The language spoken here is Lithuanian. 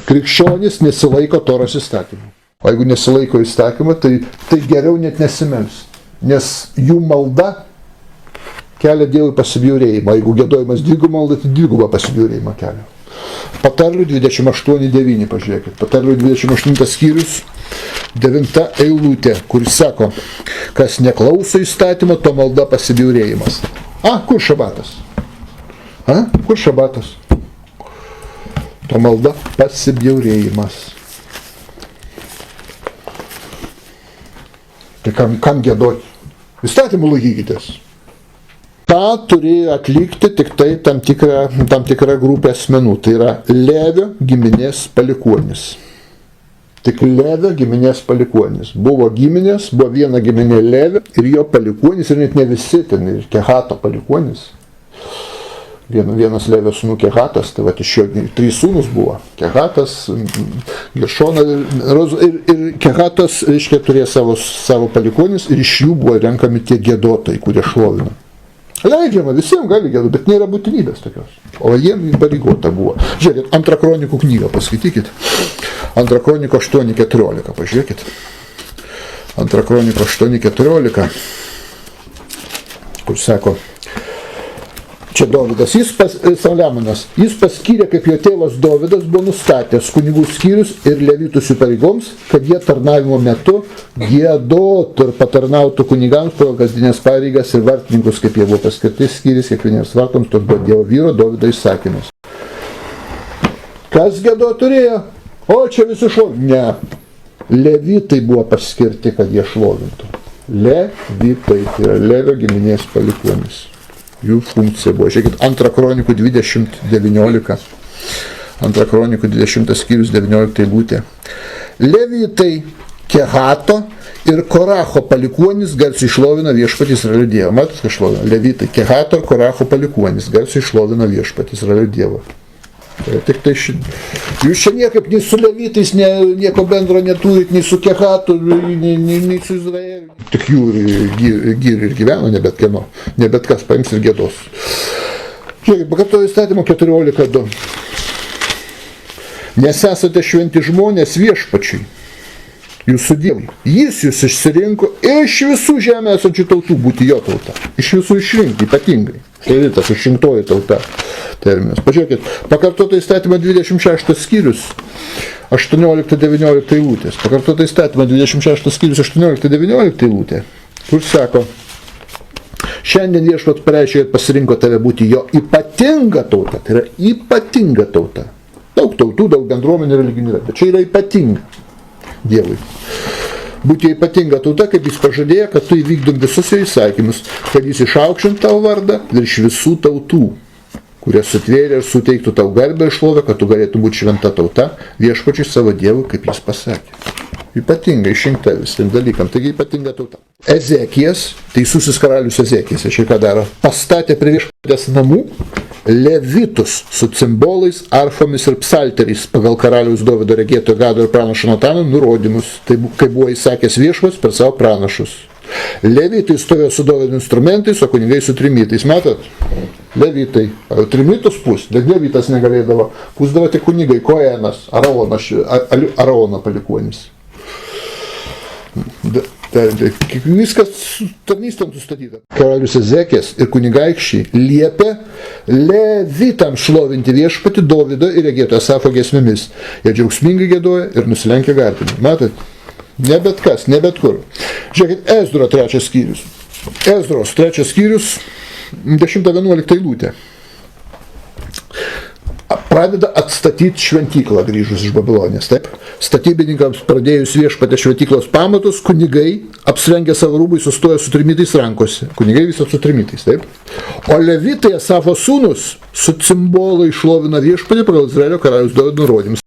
krikščionys nesilaiko Toros įstatymų. O jeigu nesilaiko įstatymą, tai geriau net nesimels. Nes jų malda kelia Dievui pasibjaurėjimą. Jeigu giedojimas dvigubą maldą, tai dvigubą pasibjaurėjimą kelia. Patarlių 28.9, pažiūrėkit. Patarlių 28 skyrius, 9 eilutė, kuris sako, kas neklauso įstatymą, to malda pasibjaurėjimas. Kur šabatas? Kur šabatas? To malda pasibjaurėjimas. Tai kam giedoti? Įstatymų laikykitės. tą turėjo atlikti tik tai tam tikrą grupę asmenų. Tai yra Levio giminės palikuonis. Tik Levio giminės palikuonis. Buvo giminės, buvo viena giminė Levio ir jo palikuonis, ir net ne visi, ten ir Kehato palikuonis. Vienas Levio sūnų Kehatas, tai va iš jo 3 sūnus buvo. Kehatas, Geršonas ir Kehatas, reiškia, turėjo savo palikuonis ir iš jų buvo renkami tie giedotojai, kurie šlovino. Leidžiama, visiems gali giedoti, bet nėra būtinybės tokios. O jiem įpareigota buvo. Žiūrėkit, 2 kronikų knygą paskaitykit. 2 kronikų 8.14, pažiūrėkit. 2 kronikų 8.14, kur sako, čia Dovydas, Saliamonas, jis paskyrė, kaip jo tėvas Dovydas buvo nustatęs kunigų skyrius ir levitų pareigoms, kad jie tarnavimo metu giedotų ir patarnautų kunigams pagal kasdienės pareigas ir vartininkus, kaip jie buvo paskirti skyrius kiekvieniems vartams, toks buvo Dievo vyro Dovydo įsakymas. Kas giedot turėjo? O čia visi šlovintų. Ne. Levitai buvo paskirti, kad jie šlovintų. Levitai, tai yra Levio giminės palikuonis. Jų funkcija buvo. Žiūrėkit, 2 kronikų 20.19. 2 kronikų 20 skyrius 19 eilutė. Levitai Kehato ir Koracho palikuonis garsiai šlovina viešpatį Izraelio Dievą. Matot, ką šlovina? Levitai Kehato ir Koracho palikuonis garsiai šlovina viešpatį Izraelio Dievą. Tai tik tai jūs čia niekaip nei su Levitais nieko bendro neturit, nei su Kehatu, nei su Izraeliu. Tik jų gyri ir gyveno, ne bet kieno, ne bet kas paims ir giedos. Žiūrėkit, pakartoju įstatymo 14.2. Nes esate šventi žmonės viešpačiui, jūsų Dievui. Jis jūs išsirinko iš visų žemės esančių tautų būti jo tauta. Iš visų išrinkti, ypatingai. Tai tas išrinktoji tauta terminas. Pažiūrėkit, pakartoto įstatymą 26 skyrius 18-19 eilutės. Pakartoto įstatymą 26 skyrius 18-19 eilutė. Kur sako, šiandien viešpats pareiškė, kad pasirinko tave būti jo ypatinga tauta. Tai yra ypatinga tauta. Daug tautų, daug bendruomenių religinių yra, bet čia yra ypatinga Dievui. Būti ypatinga tauta, kaip jis pažadėjo, kad tu įvykdom visus jo įsakymus, kad jis išaukšint tavo vardą virš visų tautų, kurie sutvėrė ir suteiktų tau garbę ir šlovę, kad tu galėtum būti šventa tauta viešpačiui savo Dievui, kaip jis pasakė. Ypatinga, išrinkta visiems dalykam, taigi ypatinga tauta. Ezekijas, teisusis karalius Ezekijas, čia ką daro, pastatė prie viešpatės namų levitus su cimbolais, arfomis ir psalteriais pagal karaliaus Dovydo regėtojo Gado ir pranašo Natano nurodymus, tai kaip buvo įsakęs viešpats per savo pranašus. Levitai stovėjo su Dovydo instrumentais, o kunigai su trimitais. Matot? Levitai. Trimitus pūs, bet levitas negalėdavo. Pūsdavo tik kunigai, Koenas, Araono palikuonis. Viskas tarnystam sustatyta. Karalius Ezekijas ir kunigaikščiai liepė levitams šlovinti viešpatį Dovydo ir regėtojo Asafo giesmėmis. Jie džiaugsmingai giedojo ir nusilenkė garbinimui. Matot? Ne bet kas, ne bet kur. Žiūrėkit, Ezdro 3 skyrius. Ezdros 3 skyrius 10-11 eilutė. Pradeda atstatyti šventyklą grįžus iš Babilonijos, taip? Statybininkams pradėjus viešpatės šventyklos pamatus, kunigai apsirengę savo rūbai sustojo su trimitais rankose. Kunigai visą su trimitais, taip? O levitai Asafo sūnus su cimbolai šlovina viešpatį pagal Izraelio karaliaus Dovydo nurodymus.